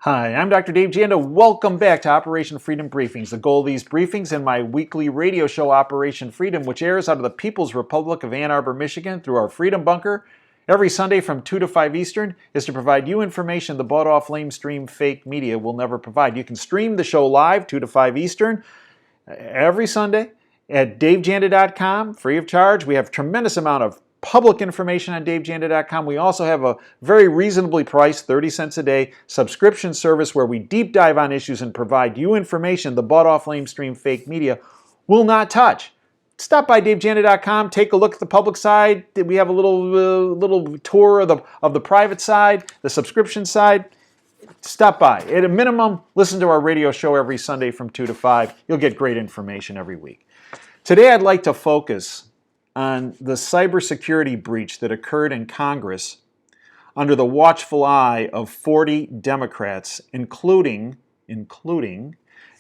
Hi, I'm Dr. Dave Janda. Welcome back to Operation Freedom Briefings. The goal of these briefings and my weekly radio show Operation Freedom, which airs out of the People's Republic of Ann Arbor, Michigan through our Freedom Bunker every Sunday from 2 to 5 Eastern, is to provide you information the bought-off lamestream fake media will never provide. You can stream the show live 2 to 5 Eastern every Sunday at davejanda.com, free of charge. We have a tremendous amount of public information on davejanda.com. We also have a very reasonably priced, 30 cents a day subscription service where we deep dive on issues and provide you information the bought-off lamestream fake media will not touch. Stop by davejanda.com, take a look at the public side. We have a little tour of the private side, the subscription side. Stop by. At a minimum, listen to our radio show every Sunday from 2 to 5. You'll get great information every week. Today I'd like to focus on the cybersecurity breach that occurred in Congress under the watchful eye of 40 Democrats, including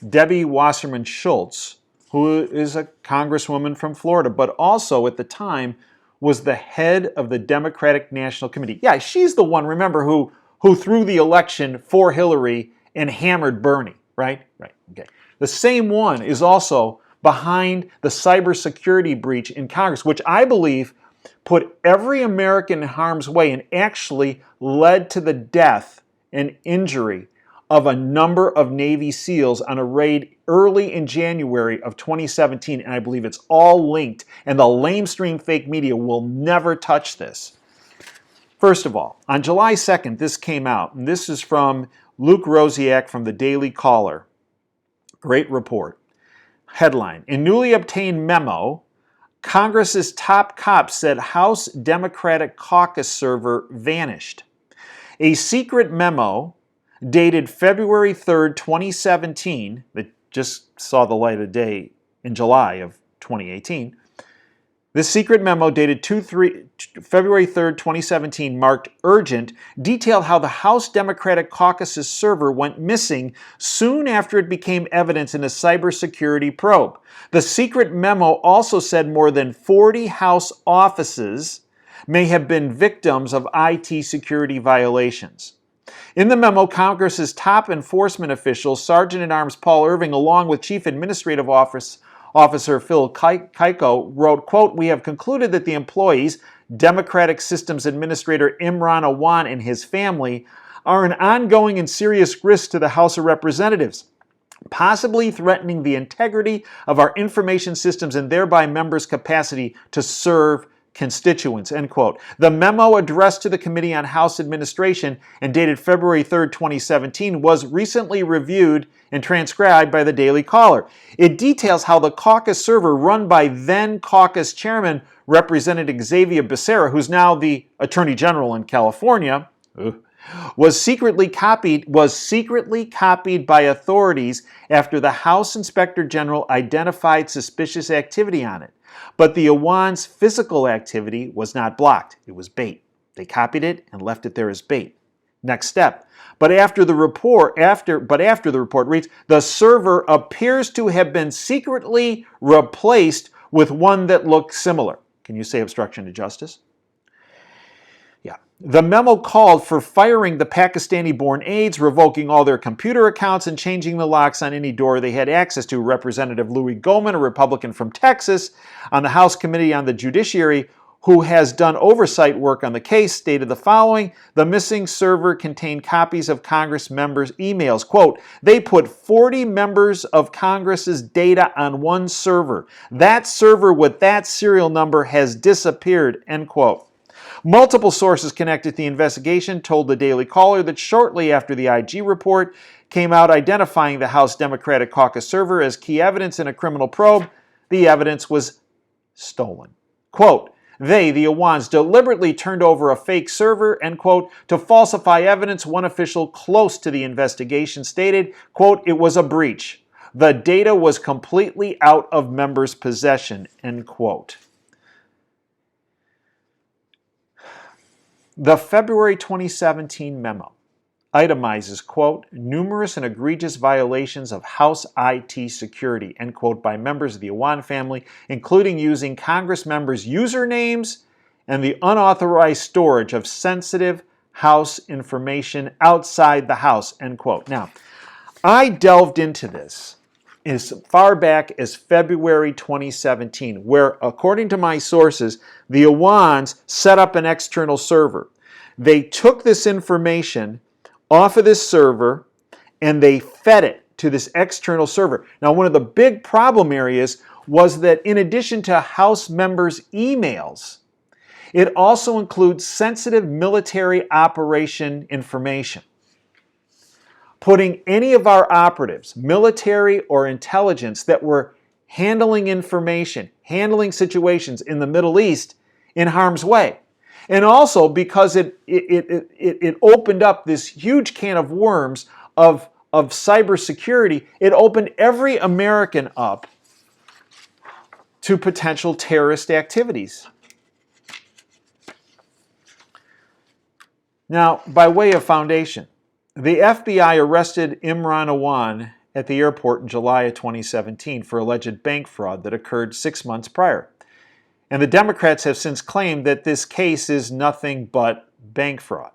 Debbie Wasserman Schultz, who is a congresswoman from Florida, but also at the time was the head of the Democratic National Committee. Yeah, she's the one, remember, who threw the election for Hillary and hammered Bernie, right? Right, okay. The same one is also behind the cybersecurity breach in Congress, which I believe put every American in harm's way and actually led to the death and injury of a number of Navy SEALs on a raid early in January of 2017, and I believe it's all linked, and the lamestream fake media will never touch this. First of all, on July 2nd, this came out, and this is from Luke Rosiak from the Daily Caller. Great report. Headline, in newly obtained memo, Congress's top cop said House Democratic caucus server vanished. A secret memo dated February 3rd, 2017, that just saw the light of day in July of 2018, this secret memo dated February 3rd, 2017, marked urgent, detailed how the House Democratic Caucus's server went missing soon after it became evidence in a cybersecurity probe. The secret memo also said more than 40 House offices may have been victims of IT security violations. In the memo, Congress's top enforcement official, Sergeant-at-Arms Paul Irving, along with Chief Administrative Officer Phil Keiko, wrote, quote, we have concluded that the employees, Democratic Systems Administrator Imran Awans and his family, are an ongoing and serious risk to the House of Representatives, possibly threatening the integrity of our information systems and thereby members' capacity to serve constituents, end quote. The memo addressed to the Committee on House Administration and dated February 3rd, 2017 was recently reviewed and transcribed by the Daily Caller. It details how the caucus server run by then caucus chairman Representative Xavier Becerra, who's now the Attorney General in California, was secretly copied by authorities after the House Inspector General identified suspicious activity on it. But the Awans' physical activity was not blocked. It was bait. They copied it and left it there as bait. Next step. But after the report reads, the server appears to have been secretly replaced with one that looked similar. Can you say obstruction to justice? Yeah. The memo called for firing the Pakistani-born aides, revoking all their computer accounts, and changing the locks on any door they had access to. Representative Louis Gohmann, a Republican from Texas, on the House Committee on the Judiciary, who has done oversight work on the case, stated the following: the missing server contained copies of Congress members' emails. Quote, they put 40 members of Congress's data on one server. That server with that serial number has disappeared, end quote. Multiple sources connected to the investigation told the Daily Caller that shortly after the IG report came out identifying the House Democratic Caucus server as key evidence in a criminal probe, the evidence was stolen. Quote, they, the Awans, deliberately turned over a fake server, end quote, to falsify evidence. One official close to the investigation stated, quote, it was a breach. The data was completely out of members' possession, end quote. The February 2017 memo itemizes, quote, numerous and egregious violations of House IT security, end quote, by members of the Awans family, including using Congress members' usernames and the unauthorized storage of sensitive House information outside the House, end quote. Now, I delved into this as far back as February 2017, where, according to my sources, the Awans set up an external server. They took this information off of this server and they fed it to this external server. Now, one of the big problem areas was that in addition to House members' emails, it also includes sensitive military operation information. Putting any of our operatives, military or intelligence, that were handling information, handling situations in the Middle East in harm's way. And also because it opened up this huge can of worms of cybersecurity, it opened every American up to potential terrorist activities. Now, by way of foundation, the FBI arrested Imran Awan at the airport in July of 2017 for alleged bank fraud that occurred 6 months prior. And the Democrats have since claimed that this case is nothing but bank fraud.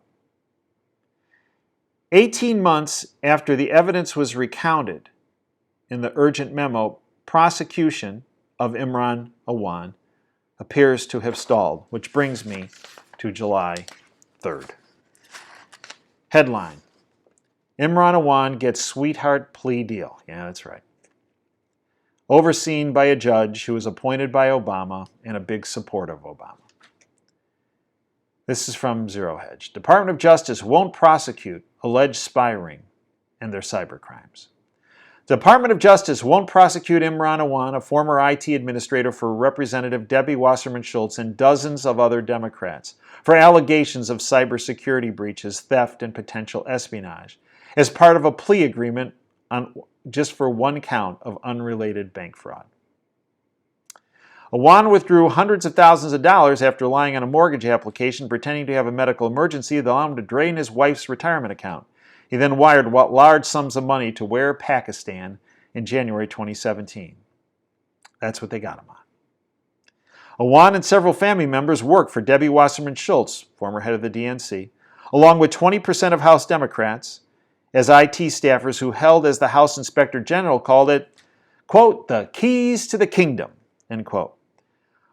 18 months after the evidence was recounted in the urgent memo, prosecution of Imran Awan appears to have stalled, which brings me to July 3rd. Headline: Imran Awan gets sweetheart plea deal. Yeah, that's right. Overseen by a judge who was appointed by Obama and a big supporter of Obama. This is from Zero Hedge. Department of Justice won't prosecute alleged spy ring and their cybercrimes. Department of Justice won't prosecute Imran Awan, a former IT administrator for Representative Debbie Wasserman Schultz, and dozens of other Democrats for allegations of cybersecurity breaches, theft, and potential espionage, as part of a plea agreement on just for one count of unrelated bank fraud. Awan withdrew hundreds of thousands of dollars after lying on a mortgage application, pretending to have a medical emergency that allowed him to drain his wife's retirement account. He then wired large sums of money to Ware, Pakistan in January 2017. That's what they got him on. Awan and several family members worked for Debbie Wasserman Schultz, former head of the DNC, along with 20% of House Democrats, as IT staffers who held, as the House Inspector General called it, quote, the keys to the kingdom, end quote,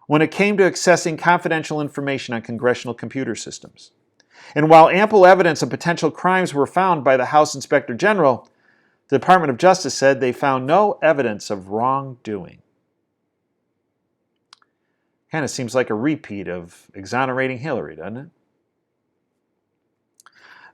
when it came to accessing confidential information on congressional computer systems. And while ample evidence of potential crimes were found by the House Inspector General, the Department of Justice said they found no evidence of wrongdoing. Kind of seems like a repeat of exonerating Hillary, doesn't it?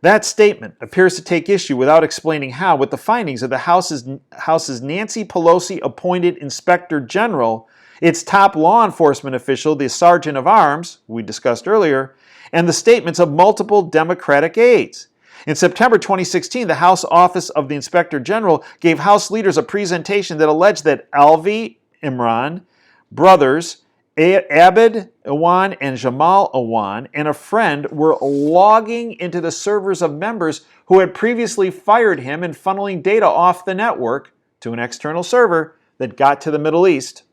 That statement appears to take issue, without explaining how, with the findings of the House's Nancy Pelosi-appointed Inspector General, its top law enforcement official, the Sergeant of Arms, we discussed earlier, and the statements of multiple Democratic aides. In September 2016, the House Office of the Inspector General gave House leaders a presentation that alleged that Alvi Imran, brothers Abed Awan and Jamal Awan, and a friend were logging into the servers of members who had previously fired him and funneling data off the network to an external server that got to the Middle East.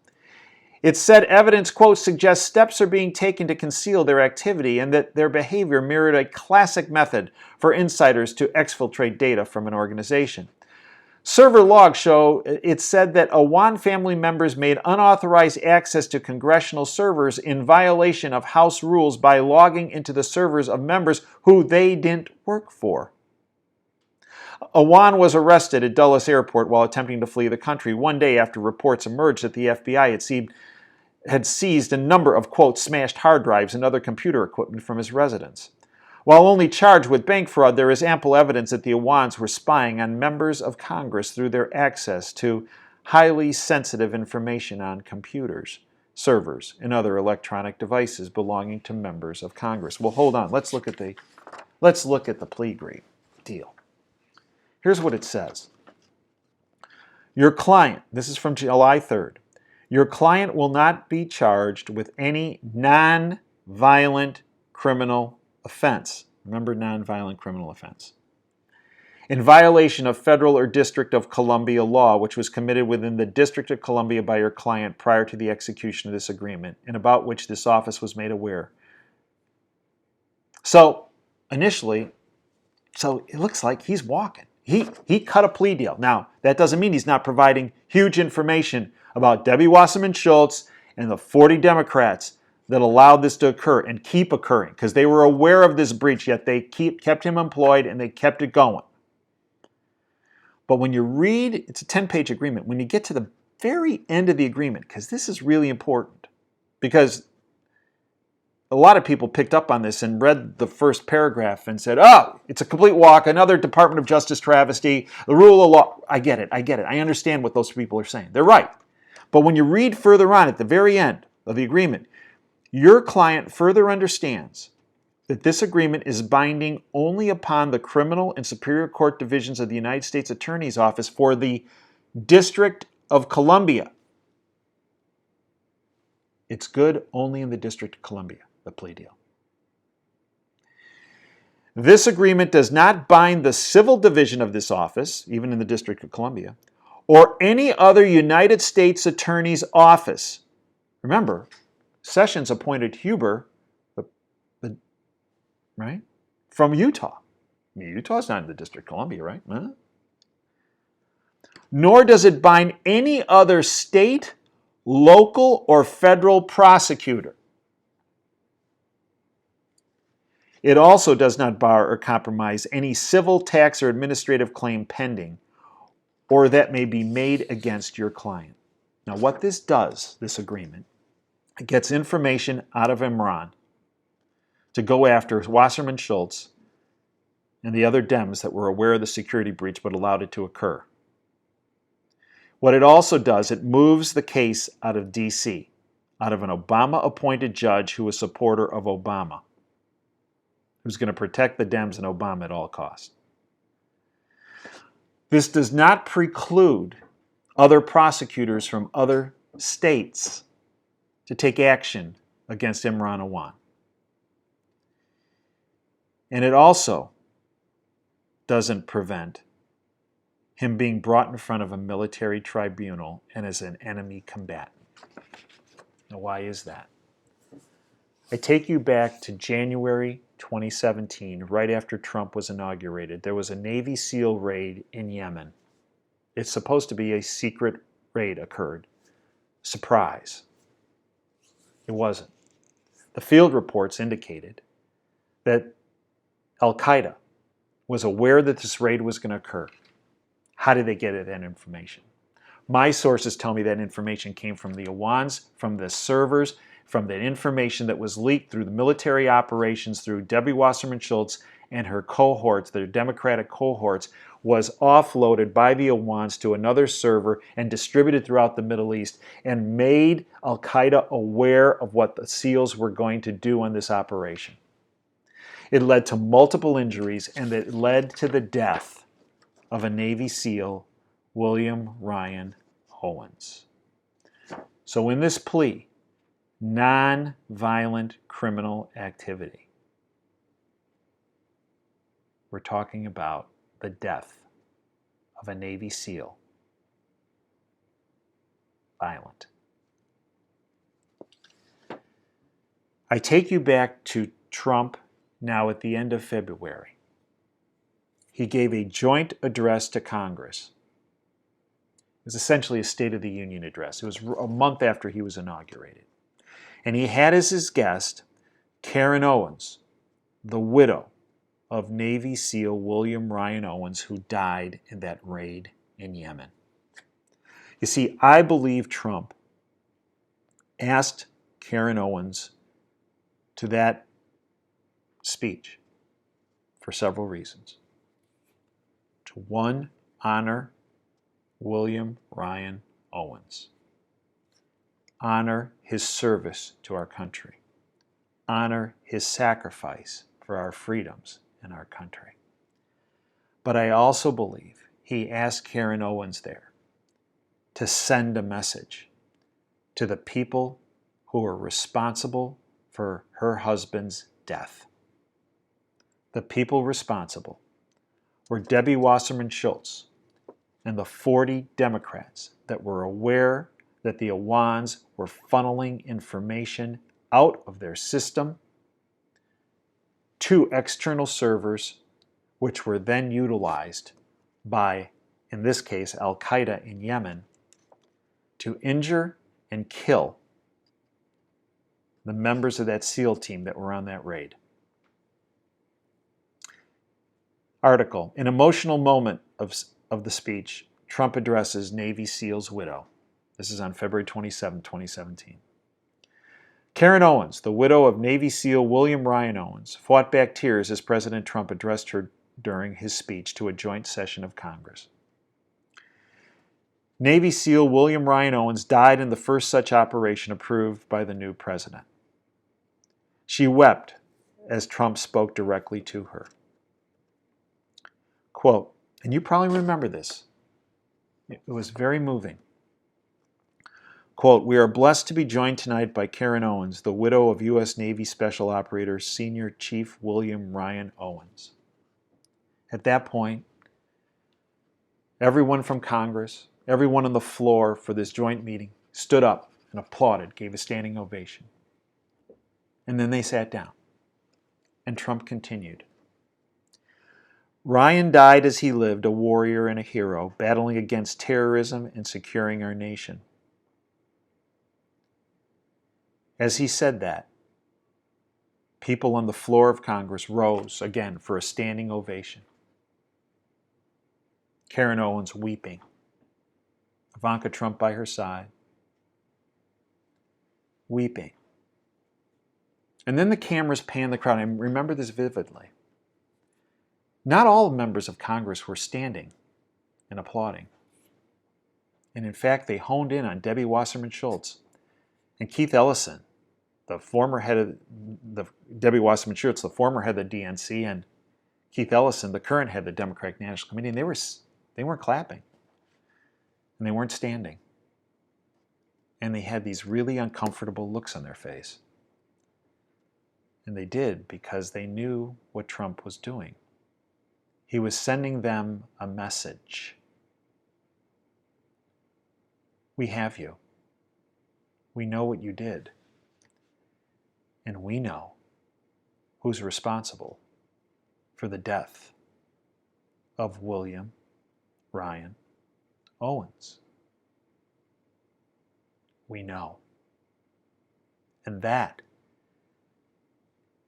It said evidence, quote, suggests steps are being taken to conceal their activity and that their behavior mirrored a classic method for insiders to exfiltrate data from an organization. Server logs show it said that Awan family members made unauthorized access to congressional servers in violation of House rules by logging into the servers of members who they didn't work for. Awan was arrested at Dulles Airport while attempting to flee the country one day after reports emerged that the FBI had seized a number of, quote, smashed hard drives and other computer equipment from his residence. While only charged with bank fraud, there is ample evidence that the Awans were spying on members of Congress through their access to highly sensitive information on computers, servers, and other electronic devices belonging to members of Congress. Well, hold on. Let's look at the plea deal. Here's what it says. Your client, this is from July 3rd, your client will not be charged with any non-violent criminal offense. Remember, non-violent criminal offense. In violation of federal or District of Columbia law, which was committed within the District of Columbia by your client prior to the execution of this agreement, and about which this office was made aware. So, initially, so it looks like he's walking. He cut a plea deal. Now, that doesn't mean he's not providing huge information about Debbie Wasserman Schultz and the 40 Democrats that allowed this to occur and keep occurring, because they were aware of this breach, yet they kept him employed and they kept it going. But when you read, it's a 10-page agreement, when you get to the very end of the agreement, because this is really important, because a lot of people picked up on this and read the first paragraph and said, oh, it's a complete walk, another Department of Justice travesty, the rule of law. I get it. I understand what those people are saying. They're right. But when you read further on at the very end of the agreement, your client further understands that this agreement is binding only upon the criminal and superior court divisions of the United States Attorney's Office for the District of Columbia. It's good only in the District of Columbia, the plea deal. This agreement does not bind the civil division of this office, even in the District of Columbia, or any other United States Attorney's Office. Remember, Sessions appointed Huber, right, from Utah. I mean, Utah's not in the District of Columbia, right? Huh? Nor does it bind any other state, local, or federal prosecutor. It also does not bar or compromise any civil, tax, or administrative claim pending or that may be made against your client. Now, what this does, this agreement, it gets information out of Imran to go after Wasserman Schultz and the other Dems that were aware of the security breach but allowed it to occur. What it also does, it moves the case out of D.C., out of an Obama-appointed judge who was a supporter of Obama, who's going to protect the Dems and Obama at all costs. This does not preclude other prosecutors from other states to take action against Imran Awan. And it also doesn't prevent him being brought in front of a military tribunal and as an enemy combatant. Now, why is that? I take you back to January 2017, right after Trump was inaugurated. There was a Navy SEAL raid in Yemen. It's supposed to be a secret raid occurred. Surprise. It wasn't. The field reports indicated that Al-Qaeda was aware that this raid was going to occur. How did they get that information? My sources tell me that information came from the Awans, from the servers, from the information that was leaked through the military operations through Debbie Wasserman Schultz and her cohorts, their Democratic cohorts, was offloaded by the Awans to another server and distributed throughout the Middle East and made Al-Qaeda aware of what the SEALs were going to do on this operation. It led to multiple injuries and it led to the death of a Navy SEAL, William Ryan Awans. So in this plea, non-violent criminal activity, we're talking about the death of a Navy SEAL. Violent. I take you back to Trump now at the end of February. He gave a joint address to Congress. It was essentially a State of the Union address. It was a month after he was inaugurated. And he had as his guest Karen Owens, the widow of Navy SEAL William Ryan Owens, who died in that raid in Yemen. You see, I believe Trump asked Karen Owens to that speech for several reasons. To one, honor William Ryan Owens. Honor his service to our country. Honor his sacrifice for our freedoms in our country. But I also believe he asked Karen Owens there to send a message to the people who are responsible for her husband's death. The people responsible were Debbie Wasserman Schultz and the 40 Democrats that were aware that the Awans were funneling information out of their system 2 external servers, which were then utilized by, in this case, Al-Qaeda in Yemen, to injure and kill the members of that SEAL team that were on that raid. Article: An emotional moment of the speech, Trump addresses Navy SEAL's widow. This is on February 27, 2017. Karen Owens, the widow of Navy SEAL William Ryan Owens, fought back tears as President Trump addressed her during his speech to a joint session of Congress. Navy SEAL William Ryan Owens died in the first such operation approved by the new president. She wept as Trump spoke directly to her. Quote, and you probably remember this. It was very moving. Quote, we are blessed to be joined tonight by Karen Owens, the widow of U.S. Navy Special Operator Senior Chief William Ryan Owens. At that point, everyone from Congress, everyone on the floor for this joint meeting stood up and applauded, gave a standing ovation. And then they sat down. And Trump continued. Ryan died as he lived, a warrior and a hero, battling against terrorism and securing our nation. As he said that, people on the floor of Congress rose again for a standing ovation. Karen Owens weeping. Ivanka Trump by her side, weeping. And then the cameras panned the crowd. I remember this vividly. Not all members of Congress were standing and applauding. And in fact, they honed in on Debbie Wasserman Schultz and Keith Ellison, the former head of Debbie Wasserman Schultz, the former head of the DNC, and Keith Ellison, the current head of the Democratic National Committee, and they weren't clapping. And they weren't standing. And they had these really uncomfortable looks on their face. And they did because they knew what Trump was doing. He was sending them a message. We have you. We know what you did. And we know who's responsible for the death of William Ryan Owens. We know. And that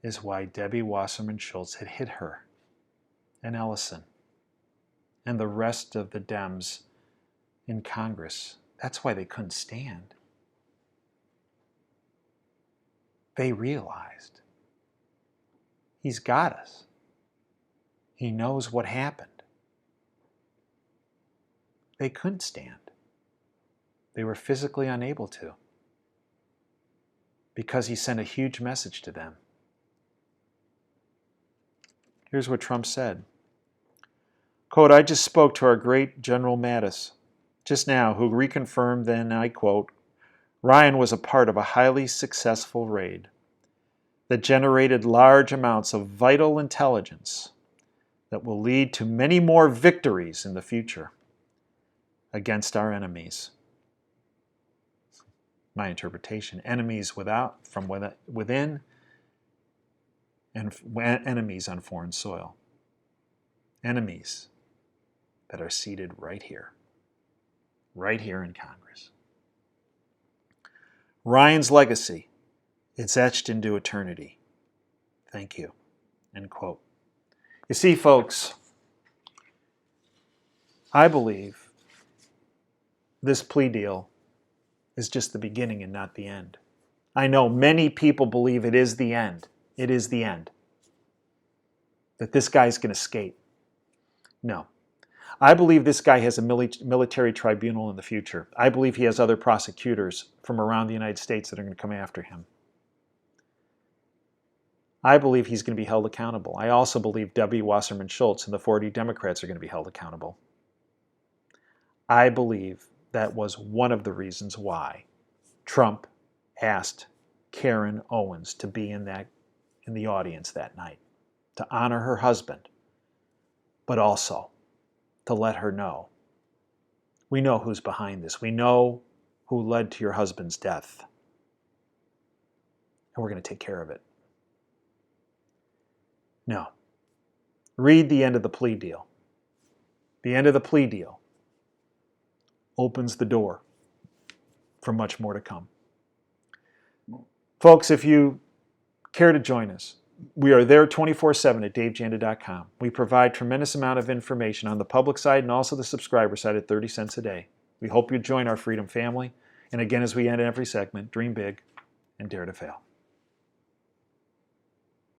is why Debbie Wasserman Schultz had hit her and Ellison and the rest of the Dems in Congress. That's why they couldn't stand. They realized he's got us. He knows what happened. They couldn't stand. They were physically unable to because he sent a huge message to them. Here's what Trump said. Quote, I just spoke to our great General Mattis just now, who reconfirmed then, I quote, Ryan was a part of a highly successful raid that generated large amounts of vital intelligence that will lead to many more victories in the future against our enemies. My interpretation, enemies from within and enemies on foreign soil. Enemies that are seated right here in Congress. Ryan's legacy, it's etched into eternity. Thank you. End quote. You see, folks, I believe this plea deal is just the beginning and not the end. I know many people believe it is the end. It is the end. That this guy's going to escape. No. I believe this guy has a military tribunal in the future. I believe he has other prosecutors from around the United States that are going to come after him. I believe he's going to be held accountable. I also believe Debbie Wasserman Schultz and the 40 Democrats are going to be held accountable. I believe that was one of the reasons why Trump asked Karen Owens to be in the audience that night, to honor her husband, but also to let her know, we know who's behind this. We know who led to your husband's death. And we're going to take care of it. No. Read the end of the plea deal. The end of the plea deal opens the door for much more to come. Folks, if you care to join us, we are there 24/7 at davejanda.com. We provide tremendous amount of information on the public side and also the subscriber side at 30 cents a day. We hope you join our Freedom family. And again, as we end every segment, dream big and dare to fail.